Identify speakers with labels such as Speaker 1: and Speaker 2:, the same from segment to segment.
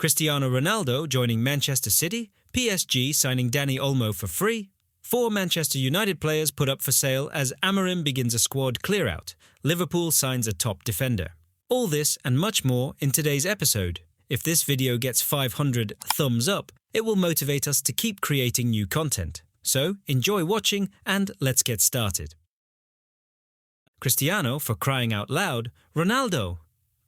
Speaker 1: Cristiano Ronaldo joining Manchester City, PSG signing Dani Olmo for free, 4 Manchester United players put up for sale as Amorim begins a squad clear-out, Liverpool signs a top defender. All this and much more in today's episode. If this video gets 500 thumbs up, it will motivate us to keep creating new content. So enjoy watching and let's get started. Cristiano, for crying out loud, Ronaldo.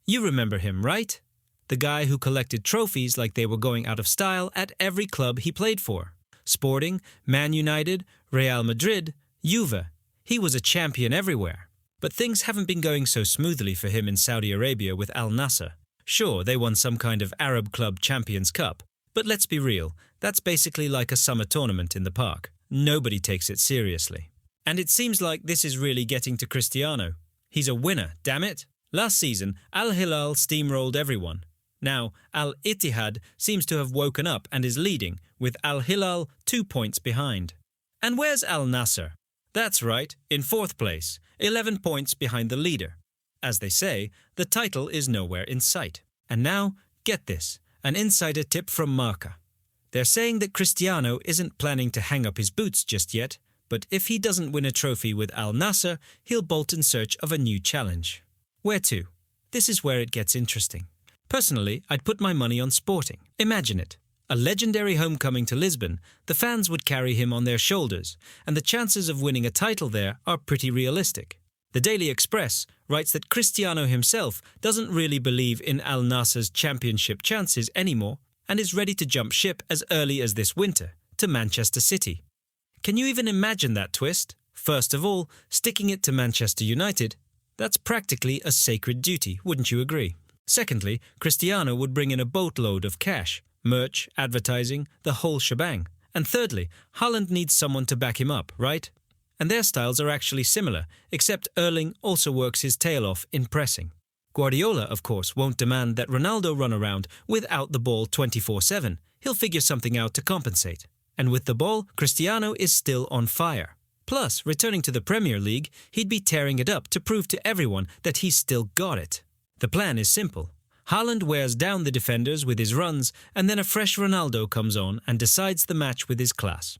Speaker 1: You remember him, right? The guy who collected trophies like they were going out of style at every club he played for. Sporting, Man United, Real Madrid, Juve. He was a champion everywhere. But things haven't been going so smoothly for him in Saudi Arabia with Al Nassr. Sure, they won some kind of Arab Club Champions Cup, but let's be real, that's basically like a summer tournament in the park. Nobody takes it seriously. And it seems like this is really getting to Cristiano. He's a winner, damn it. Last season, Al Hilal steamrolled everyone. Now, Al Ittihad seems to have woken up and is leading, with Al Hilal 2 points behind. And where's Al Nassr? That's right, in 4th place, 11 points behind the leader. As they say, the title is nowhere in sight. And now, get this, an insider tip from Marca. They're saying that Cristiano isn't planning to hang up his boots just yet, but if he doesn't win a trophy with Al Nassr, he'll bolt in search of a new challenge. Where to? This is where it gets interesting. Personally, I'd put my money on Sporting. Imagine it. A legendary homecoming to Lisbon, the fans would carry him on their shoulders, and the chances of winning a title there are pretty realistic. The Daily Express writes that Cristiano himself doesn't really believe in Al Nassr's championship chances anymore and is ready to jump ship as early as this winter to Manchester City. Can you even imagine that twist? First of all, sticking it to Manchester United, that's practically a sacred duty, wouldn't you agree? Secondly, Cristiano would bring in a boatload of cash, merch, advertising, the whole shebang. And thirdly, Haaland needs someone to back him up, right? And their styles are actually similar, except Erling also works his tail off in pressing. Guardiola, of course, won't demand that Ronaldo run around without the ball 24/7. He'll figure something out to compensate. And with the ball, Cristiano is still on fire. Plus, returning to the Premier League, he'd be tearing it up to prove to everyone that he's still got it. The plan is simple. Haaland wears down the defenders with his runs, and then a fresh Ronaldo comes on and decides the match with his class.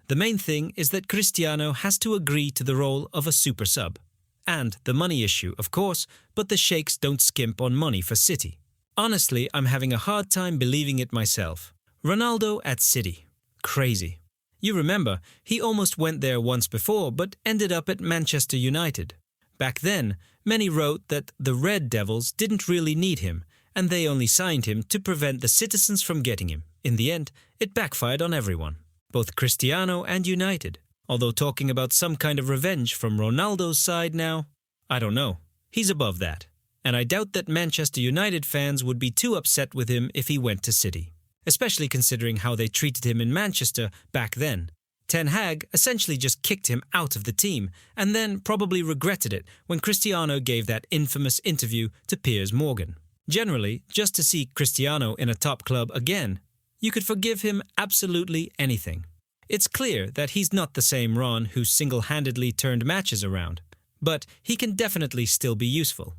Speaker 1: The main thing is that Cristiano has to agree to the role of a super sub. And the money issue, of course, but the sheikhs don't skimp on money for City. Honestly, I'm having a hard time believing it myself. Ronaldo at City. Crazy. You remember, he almost went there once before, but ended up at Manchester United. Back then, many wrote that the Red Devils didn't really need him, and they only signed him to prevent the citizens from getting him. In the end, it backfired on everyone, both Cristiano and United. Although talking about some kind of revenge from Ronaldo's side now, I don't know. He's above that. And I doubt that Manchester United fans would be too upset with him if he went to City, especially considering how they treated him in Manchester back then. Ten Hag essentially just kicked him out of the team and then probably regretted it when Cristiano gave that infamous interview to Piers Morgan. Generally, just to see Cristiano in a top club again, you could forgive him absolutely anything. It's clear that he's not the same Ron who single-handedly turned matches around, but he can definitely still be useful.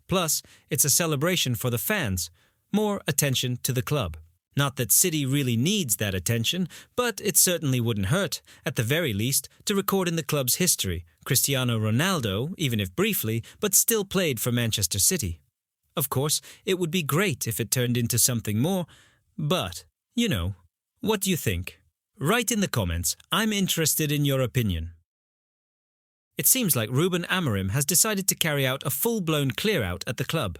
Speaker 1: Plus, it's a celebration for the fans, more attention to the club. Not that City really needs that attention, but it certainly wouldn't hurt, at the very least, to record in the club's history Cristiano Ronaldo, even if briefly, but still played for Manchester City. Of course, it would be great if it turned into something more, but, you know, what do you think? Write in the comments. I'm interested in your opinion. It seems like Ruben Amorim has decided to carry out a full-blown clear-out at the club.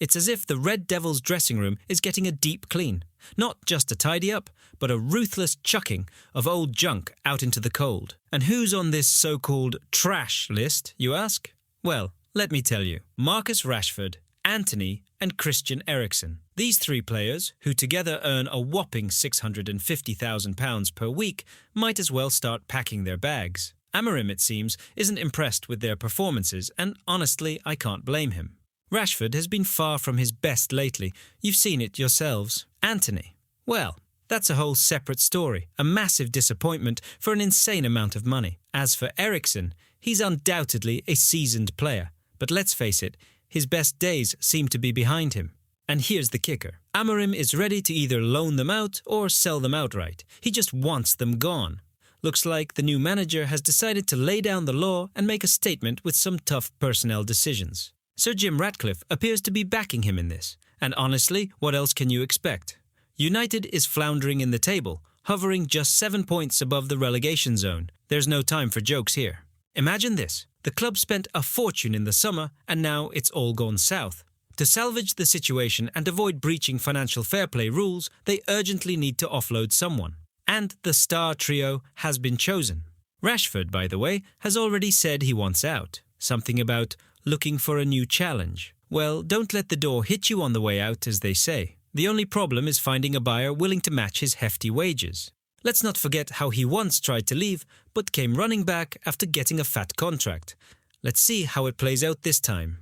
Speaker 1: It's as if the Red Devils' dressing room is getting a deep clean. Not just a tidy-up, but a ruthless chucking of old junk out into the cold. And who's on this so-called trash list, you ask? Well, let me tell you. Marcus Rashford, Antony and Christian Eriksen. These 3 players, who together earn a whopping £650,000 per week, might as well start packing their bags. Amorim, it seems, isn't impressed with their performances, and honestly, I can't blame him. Rashford has been far from his best lately. You've seen it yourselves. Antony. Well, that's a whole separate story. A massive disappointment for an insane amount of money. As for Eriksen, he's undoubtedly a seasoned player. But let's face it, his best days seem to be behind him. And here's the kicker. Amorim is ready to either loan them out or sell them outright. He just wants them gone. Looks like the new manager has decided to lay down the law and make a statement with some tough personnel decisions. Sir Jim Ratcliffe appears to be backing him in this. And honestly, what else can you expect? United is floundering in the table, hovering just 7 points above the relegation zone. There's no time for jokes here. Imagine this. The club spent a fortune in the summer and now it's all gone south. To salvage the situation and avoid breaching financial fair play rules, they urgently need to offload someone. And the star trio has been chosen. Rashford, by the way, has already said he wants out. Something about looking for a new challenge. Well, don't let the door hit you on the way out, as they say. The only problem is finding a buyer willing to match his hefty wages. Let's not forget how he once tried to leave, but came running back after getting a fat contract. Let's see how it plays out this time.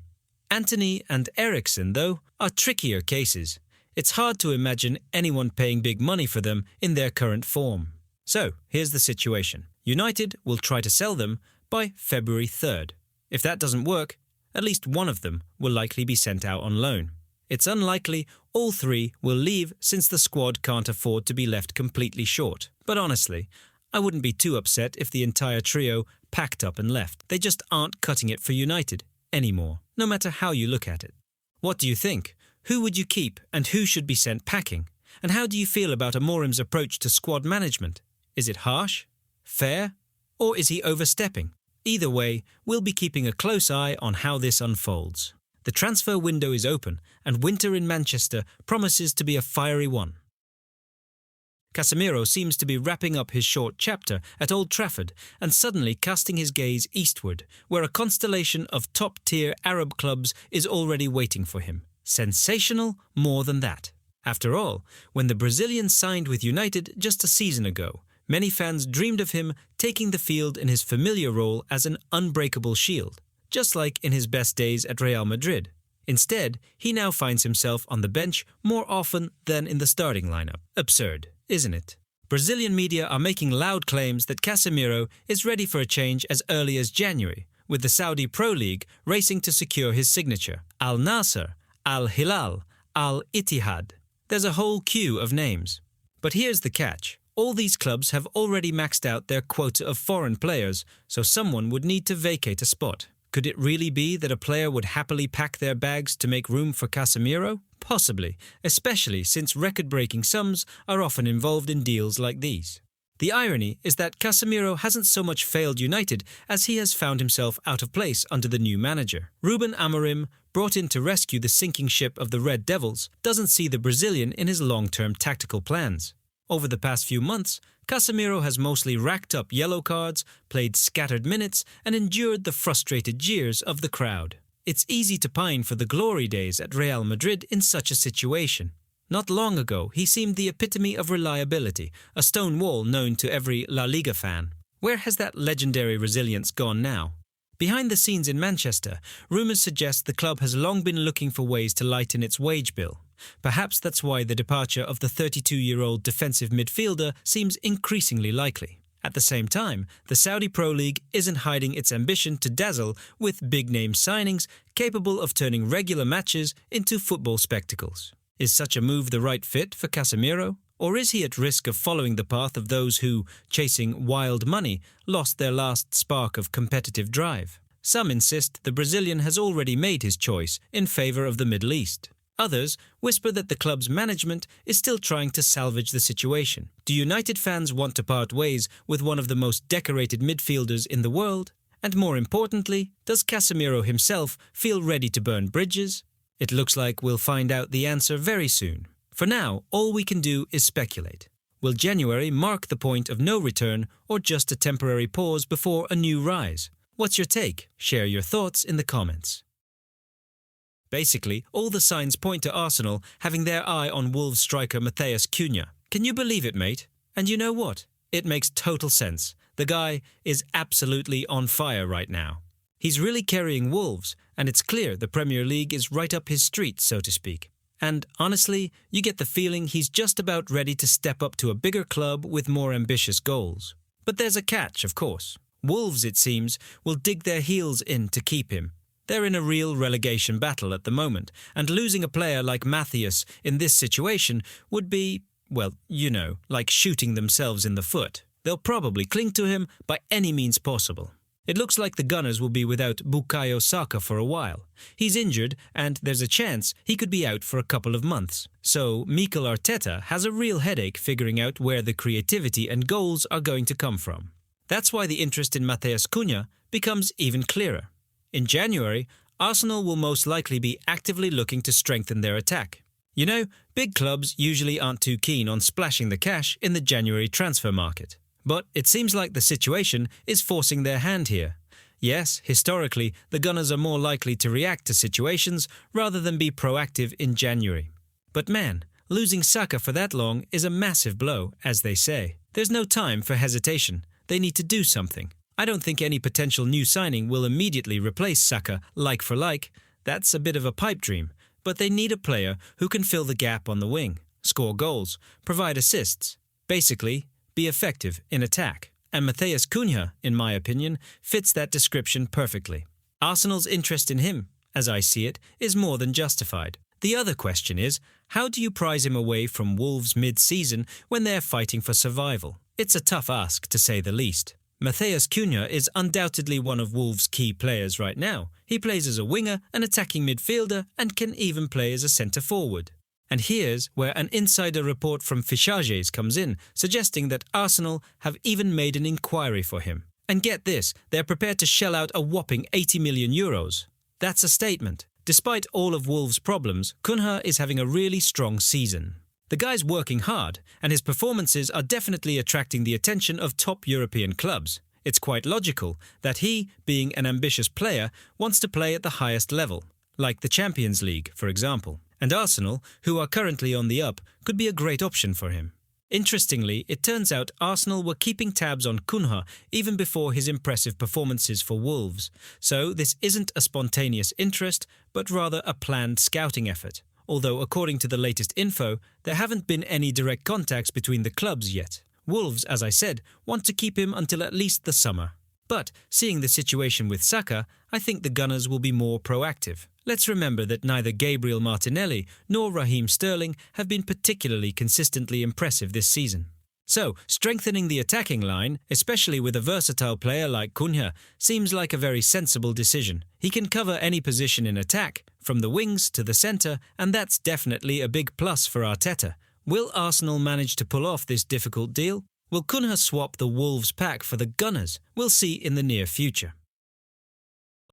Speaker 1: Antony and Eriksen, though, are trickier cases. It's hard to imagine anyone paying big money for them in their current form. So, here's the situation. United will try to sell them by February 3rd. If that doesn't work, at least one of them will likely be sent out on loan. It's unlikely all three will leave since the squad can't afford to be left completely short. But honestly, I wouldn't be too upset if the entire trio packed up and left. They just aren't cutting it for United anymore, no matter how you look at it. What do you think? Who would you keep and who should be sent packing? And how do you feel about Amorim's approach to squad management? Is it harsh? Fair? Or is he overstepping? Either way, we'll be keeping a close eye on how this unfolds. The transfer window is open and winter in Manchester promises to be a fiery one. Casemiro seems to be wrapping up his short chapter at Old Trafford and suddenly casting his gaze eastward, where a constellation of top-tier Arab clubs is already waiting for him. Sensational more than that. After all, when the Brazilian signed with United just a season ago, many fans dreamed of him taking the field in his familiar role as an unbreakable shield, just like in his best days at Real Madrid. Instead, he now finds himself on the bench more often than in the starting lineup. Absurd, isn't it? Brazilian media are making loud claims that Casemiro is ready for a change as early as January, with the Saudi Pro League racing to secure his signature. Al Nassr, Al Hilal, Al Ittihad. There's a whole queue of names. But here's the catch. All these clubs have already maxed out their quota of foreign players, so someone would need to vacate a spot. Could it really be that a player would happily pack their bags to make room for Casemiro? Possibly, especially since record-breaking sums are often involved in deals like these. The irony is that Casemiro hasn't so much failed United as he has found himself out of place under the new manager. Ruben Amorim, brought in to rescue the sinking ship of the Red Devils, doesn't see the Brazilian in his long-term tactical plans. Over the past few months, Casemiro has mostly racked up yellow cards, played scattered minutes, and endured the frustrated jeers of the crowd. It's easy to pine for the glory days at Real Madrid in such a situation. Not long ago, he seemed the epitome of reliability, a stone wall known to every La Liga fan. Where has that legendary resilience gone now? Behind the scenes in Manchester, rumours suggest the club has long been looking for ways to lighten its wage bill. Perhaps that's why the departure of the 32-year-old defensive midfielder seems increasingly likely. At the same time, the Saudi Pro League isn't hiding its ambition to dazzle with big-name signings capable of turning regular matches into football spectacles. Is such a move the right fit for Casemiro? Or is he at risk of following the path of those who, chasing wild money, lost their last spark of competitive drive? Some insist the Brazilian has already made his choice in favour of the Middle East. Others whisper that the club's management is still trying to salvage the situation. Do United fans want to part ways with one of the most decorated midfielders in the world? And more importantly, does Casemiro himself feel ready to burn bridges? It looks like we'll find out the answer very soon. For now, all we can do is speculate. Will January mark the point of no return or just a temporary pause before a new rise? What's your take? Share your thoughts in the comments. Basically, all the signs point to Arsenal having their eye on Wolves striker Matheus Cunha. Can you believe it, mate? And you know what? It makes total sense. The guy is absolutely on fire right now. He's really carrying Wolves, and it's clear the Premier League is right up his street, so to speak. And honestly, you get the feeling he's just about ready to step up to a bigger club with more ambitious goals. But there's a catch, of course. Wolves, it seems, will dig their heels in to keep him. They're in a real relegation battle at the moment, and losing a player like Matthias in this situation would be, well, like shooting themselves in the foot. They'll probably cling to him by any means possible. It looks like the Gunners will be without Bukayo Saka for a while. He's injured, and there's a chance he could be out for a couple of months. So Mikel Arteta has a real headache figuring out where the creativity and goals are going to come from. That's why the interest in Matheus Cunha becomes even clearer. In January, Arsenal will most likely be actively looking to strengthen their attack. Big clubs usually aren't too keen on splashing the cash in the January transfer market. But it seems like the situation is forcing their hand here. Yes, historically, the Gunners are more likely to react to situations rather than be proactive in January. But man, losing Saka for that long is a massive blow, as they say. There's no time for hesitation. They need to do something. I don't think any potential new signing will immediately replace Saka like for like. That's a bit of a pipe dream. But they need a player who can fill the gap on the wing, score goals, provide assists. Basically, be effective in attack. And Matheus Cunha, in my opinion, fits that description perfectly. Arsenal's interest in him, as I see it, is more than justified. The other question is, how do you prize him away from Wolves mid-season when they're fighting for survival? It's a tough ask, to say the least. Matheus Cunha is undoubtedly one of Wolves' key players right now. He plays as a winger, an attacking midfielder, and can even play as a centre-forward. And here's where an insider report from Fichages comes in, suggesting that Arsenal have even made an inquiry for him. And get this, they're prepared to shell out a whopping 80 million euros. That's a statement. Despite all of Wolves' problems, Cunha is having a really strong season. The guy's working hard, and his performances are definitely attracting the attention of top European clubs. It's quite logical that he, being an ambitious player, wants to play at the highest level, like the Champions League, for example. And Arsenal, who are currently on the up, could be a great option for him. Interestingly, it turns out Arsenal were keeping tabs on Cunha even before his impressive performances for Wolves. So this isn't a spontaneous interest, but rather a planned scouting effort. Although according to the latest info, there haven't been any direct contacts between the clubs yet. Wolves, as I said, want to keep him until at least the summer. But, seeing the situation with Saka, I think the Gunners will be more proactive. Let's remember that neither Gabriel Martinelli nor Raheem Sterling have been particularly consistently impressive this season. So, strengthening the attacking line, especially with a versatile player like Cunha, seems like a very sensible decision. He can cover any position in attack, from the wings to the centre, and that's definitely a big plus for Arteta. Will Arsenal manage to pull off this difficult deal? Will Cunha swap the Wolves pack for the Gunners? We'll see in the near future.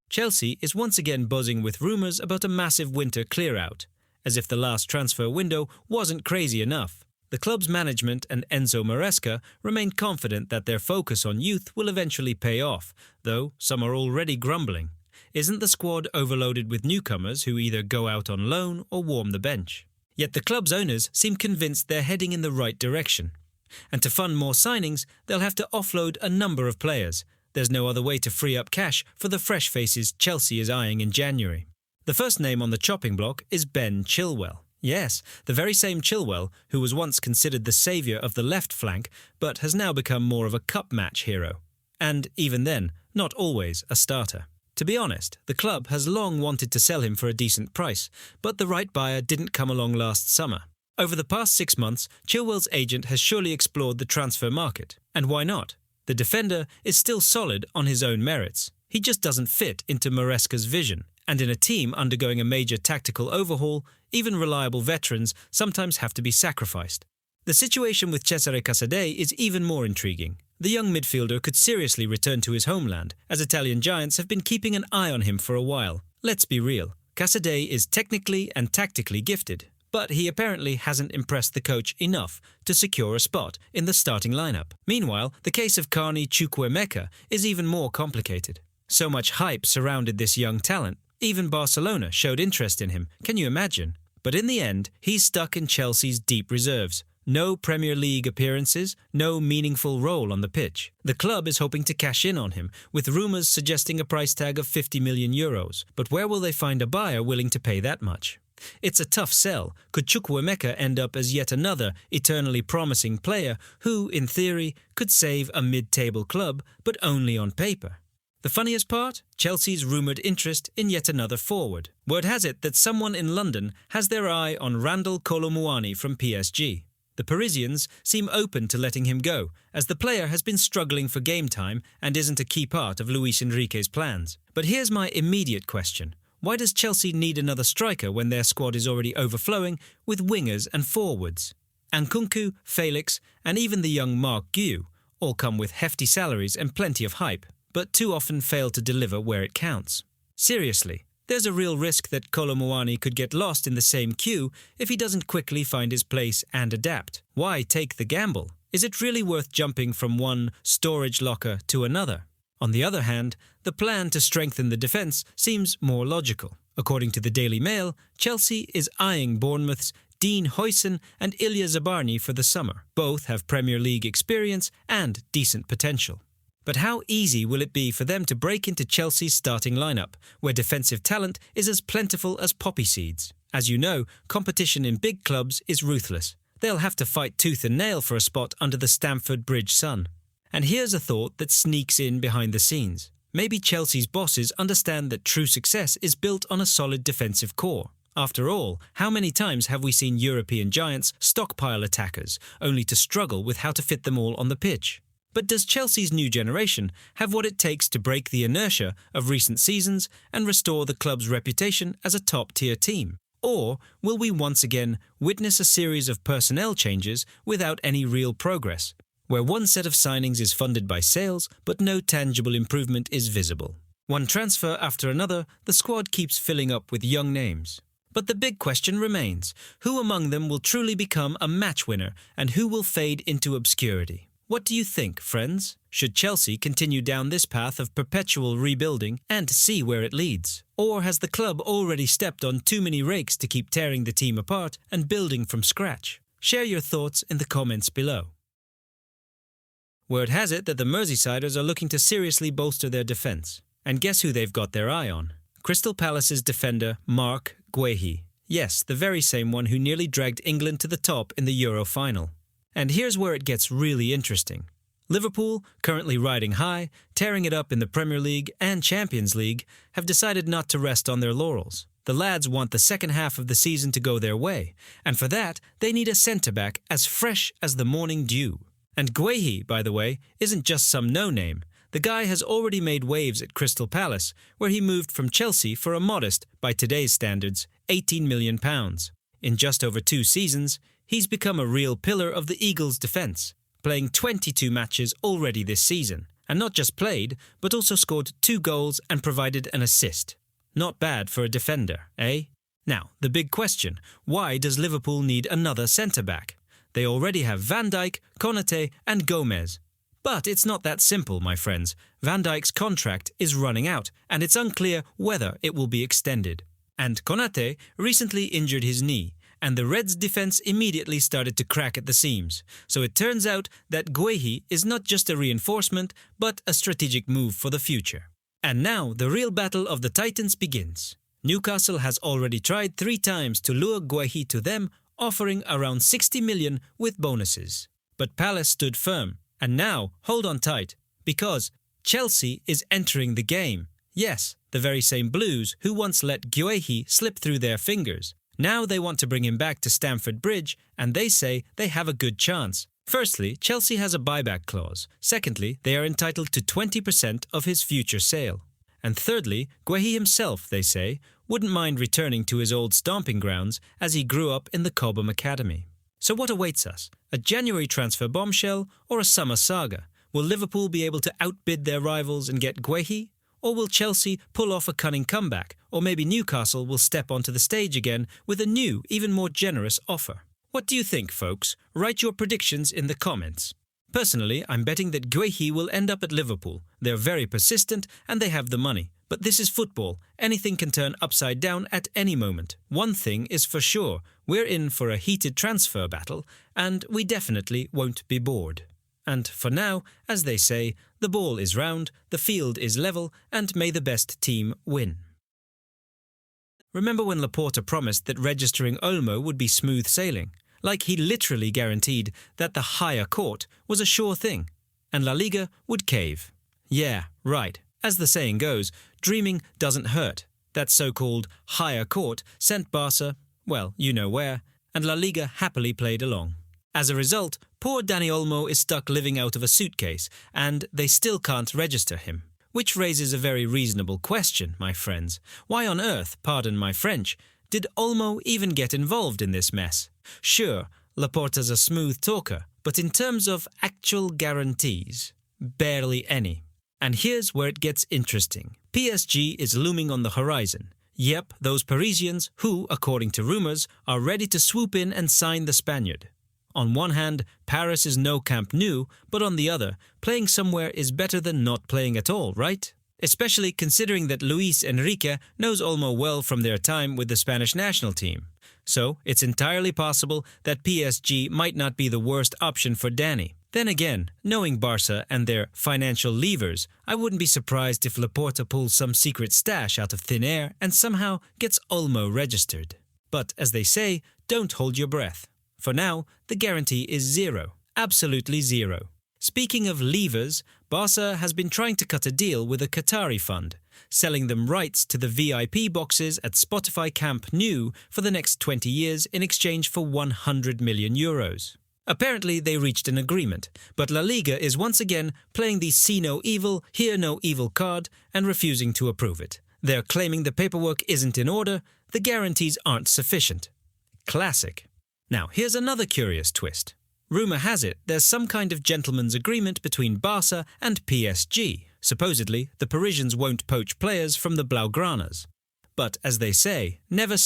Speaker 1: Chelsea is once again buzzing with rumours about a massive winter clear-out, as if the last transfer window wasn't crazy enough. The club's management and Enzo Maresca remain confident that their focus on youth will eventually pay off, though some are already grumbling. Isn't the squad overloaded with newcomers who either go out on loan or warm the bench? Yet the club's owners seem convinced they're heading in the right direction. And to fund more signings, they'll have to offload a number of players. There's no other way to free up cash for the fresh faces Chelsea is eyeing in January. The first name on the chopping block is Ben Chilwell. Yes, the very same Chilwell who was once considered the saviour of the left flank, but has now become more of a cup match hero. And even then, not always a starter. To be honest, the club has long wanted to sell him for a decent price, but the right buyer didn't come along last summer. Over the past 6 months, Chilwell's agent has surely explored the transfer market. And why not? The defender is still solid on his own merits. He just doesn't fit into Maresca's vision. And in a team undergoing a major tactical overhaul, even reliable veterans sometimes have to be sacrificed. The situation with Cesare Casadei is even more intriguing. The young midfielder could seriously return to his homeland, as Italian giants have been keeping an eye on him for a while. Let's be real, Casadei is technically and tactically gifted, but he apparently hasn't impressed the coach enough to secure a spot in the starting lineup. Meanwhile, the case of Carney Chukwuemeka is even more complicated. So much hype surrounded this young talent. Even Barcelona showed interest in him, can you imagine? But in the end, he's stuck in Chelsea's deep reserves. No Premier League appearances, no meaningful role on the pitch. The club is hoping to cash in on him, with rumours suggesting a price tag of 50 million euros. But where will they find a buyer willing to pay that much? It's a tough sell. Could Chukwuemeka end up as yet another eternally promising player who, in theory, could save a mid-table club, but only on paper? The funniest part? Chelsea's rumoured interest in yet another forward. Word has it that someone in London has their eye on Randal Kolo Muani from PSG. The Parisians seem open to letting him go, as the player has been struggling for game time and isn't a key part of Luis Enrique's plans. But here's my immediate question. Why does Chelsea need another striker when their squad is already overflowing with wingers and forwards? Nkunku, Felix, and even the young Marc Guiu all come with hefty salaries and plenty of hype, but too often fail to deliver where it counts. Seriously, there's a real risk that Kolo Muani could get lost in the same queue if he doesn't quickly find his place and adapt. Why take the gamble? Is it really worth jumping from one storage locker to another? On the other hand, the plan to strengthen the defence seems more logical. According to the Daily Mail, Chelsea is eyeing Bournemouth's Dean Huijsen and Ilya Zabarny for the summer. Both have Premier League experience and decent potential. But how easy will it be for them to break into Chelsea's starting lineup, where defensive talent is as plentiful as poppy seeds? As you know, competition in big clubs is ruthless. They'll have to fight tooth and nail for a spot under the Stamford Bridge sun. And here's a thought that sneaks in behind the scenes. Maybe Chelsea's bosses understand that true success is built on a solid defensive core. After all, how many times have we seen European giants stockpile attackers, only to struggle with how to fit them all on the pitch? But does Chelsea's new generation have what it takes to break the inertia of recent seasons and restore the club's reputation as a top-tier team? Or will we once again witness a series of personnel changes without any real progress, where one set of signings is funded by sales but no tangible improvement is visible? One transfer after another, the squad keeps filling up with young names. But the big question remains, who among them will truly become a match winner and who will fade into obscurity? What do you think, friends? Should Chelsea continue down this path of perpetual rebuilding and see where it leads? Or has the club already stepped on too many rakes to keep tearing the team apart and building from scratch? Share your thoughts in the comments below. Word has it that the Merseysiders are looking to seriously bolster their defence. And guess who they've got their eye on? Crystal Palace's defender Marc Guehi. Yes, the very same one who nearly dragged England to the top in the Euro final. And here's where it gets really interesting. Liverpool, currently riding high, tearing it up in the Premier League and Champions League, have decided not to rest on their laurels. The lads want the second half of the season to go their way, and for that, they need a centre-back as fresh as the morning dew. And Guehi, by the way, isn't just some no-name. The guy has already made waves at Crystal Palace, where he moved from Chelsea for a modest, by today's standards, £18 million. In just over 2 seasons, he's become a real pillar of the Eagles' defence, playing 22 matches already this season, and not just played, but also scored 2 goals and provided an assist. Not bad for a defender, eh? Now, the big question, why does Liverpool need another centre-back? They already have Van Dijk, Konate and Gomez. But it's not that simple, my friends. Van Dijk's contract is running out, and it's unclear whether it will be extended. And Konate recently injured his knee, and the Reds' defence immediately started to crack at the seams. So it turns out that Guehi is not just a reinforcement, but a strategic move for the future. And now the real battle of the Titans begins. Newcastle has already tried 3 times to lure Guehi to them, offering around 60 million with bonuses. But Palace stood firm. And now, hold on tight, because Chelsea is entering the game. Yes, the very same Blues who once let Guehi slip through their fingers. Now they want to bring him back to Stamford Bridge, and they say they have a good chance. Firstly, Chelsea has a buyback clause. Secondly, they are entitled to 20% of his future sale. And thirdly, Guehi himself, they say, wouldn't mind returning to his old stomping grounds as he grew up in the Cobham Academy. So what awaits us? A January transfer bombshell or a summer saga? Will Liverpool be able to outbid their rivals and get Guehi? Or will Chelsea pull off a cunning comeback? Or maybe Newcastle will step onto the stage again with a new, even more generous offer? What do you think, folks? Write your predictions in the comments. Personally, I'm betting that Guehi will end up at Liverpool. They're very persistent and they have the money. But this is football. Anything can turn upside down at any moment. One thing is for sure, we're in for a heated transfer battle, and we definitely won't be bored. And for now, as they say, the ball is round, the field is level, and may the best team win. Remember when Laporta promised that registering Olmo would be smooth sailing? Like he literally guaranteed that the higher court was a sure thing, and La Liga would cave. Yeah, right. As the saying goes, dreaming doesn't hurt. That so-called higher court sent Barca, well, you know where, and La Liga happily played along. As a result, poor Dani Olmo is stuck living out of a suitcase, and they still can't register him. Which raises a very reasonable question, my friends. Why on earth, pardon my French, did Olmo even get involved in this mess? Sure, Laporta's a smooth talker, but in terms of actual guarantees, barely any. And here's where it gets interesting. PSG is looming on the horizon. Yep, those Parisians who, according to rumours, are ready to swoop in and sign the Spaniard. On one hand, Paris is no Camp Nou, but on the other, playing somewhere is better than not playing at all, right? Especially considering that Luis Enrique knows Olmo well from their time with the Spanish national team. So, it's entirely possible that PSG might not be the worst option for Dani. Then again, knowing Barca and their financial levers, I wouldn't be surprised if Laporta pulls some secret stash out of thin air and somehow gets Olmo registered. But as they say, don't hold your breath. For now, the guarantee is zero. Absolutely zero. Speaking of levers, Barca has been trying to cut a deal with a Qatari fund, selling them rights to the VIP boxes at Spotify Camp Nou for the next 20 years in exchange for 100 million euros. Apparently they reached an agreement, but La Liga is once again playing the see no evil, hear no evil card and refusing to approve it. They're claiming the paperwork isn't in order, the guarantees aren't sufficient. Classic. Now, here's another curious twist. Rumour has it there's some kind of gentleman's agreement between Barca and PSG. Supposedly, the Parisians won't poach players from the Blaugranas. But as they say never.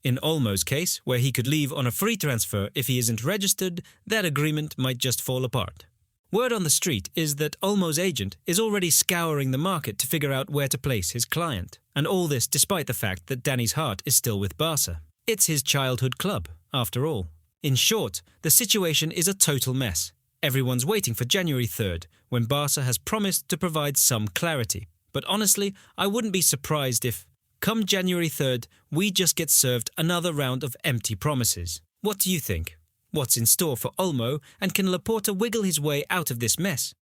Speaker 1: In Olmo's case, where he could leave on a free transfer if he isn't registered, that agreement might just fall apart. Word on the street is that Olmo's agent is already scouring the market to figure out where to place his client. And all this despite the fact that Dani's heart is still with Barca. It's his childhood club, after all. In short, the situation is a total mess. Everyone's waiting for January 3rd, when Barca has promised to provide some clarity. But honestly, I wouldn't be surprised if, come January 3rd, we just get served another round of empty promises. What do you think? What's in store for Olmo, and can Laporta wiggle his way out of this mess?